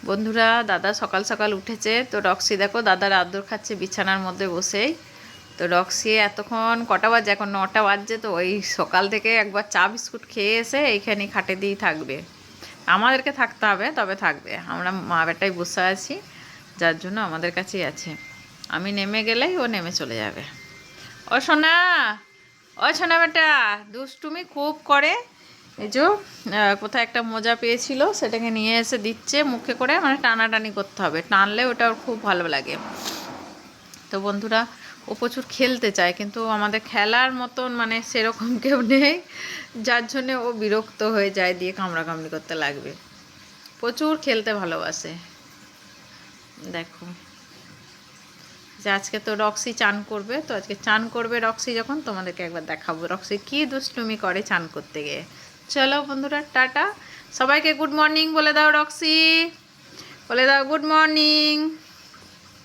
বন্ধুরা, দাদা সকাল সকাল উঠেছে। তো রক্সি দেখো দাদার আদর খাচ্ছে বিছানার মধ্যে বসেই। তো রক্সি এতক্ষণ কটা বাজে, এখন 9টা বাজছে। তো ওই সকাল থেকে একবার চা বিস্কুট খেয়ে এসে এইখানে খাটে দিয়েই থাকবে। আমাদেরকে থাকতে হবে, তবে থাকবে। আমরা মা বেটাই বসে আছি, যার জন্য আমাদের কাছেই আছে। আমি নেমে গেলেই ও নেমে চলে যাবে। ও সোনা, ও সোনা বেটা দুষ্টুমি খুব করে। এই যে কোথায় একটা মোজা পেয়েছিল, সেটাকে নিয়ে এসে দিচ্ছে মুখে করে, মানে টানাটানি করতে হবে, টানলে ওটা ওর খুব ভালো লাগে। তো বন্ধুরা, ও প্রচুর খেলতে চায়, কিন্তু আমাদের খেলার মতন মানে সেরকম কেউ নেই, যার জন্যে ও বিরক্ত হয়ে যায়, দিয়ে কামড়াকামড়ি করতে লাগবে। প্রচুর খেলতে ভালোবাসে। দেখো যে আজকে তো রক্সি চান করবে, তো আজকে চান করবে রক্সি, যখন তোমাদেরকে একবার দেখাবো রক্সি কি দুষ্টুমি করে চান করতে গিয়ে। চলো বন্ধুরা, টাটা। সবাইকে গুড মর্নিং বলে দাও রক্সি, বলে দাও গুড মর্নিং।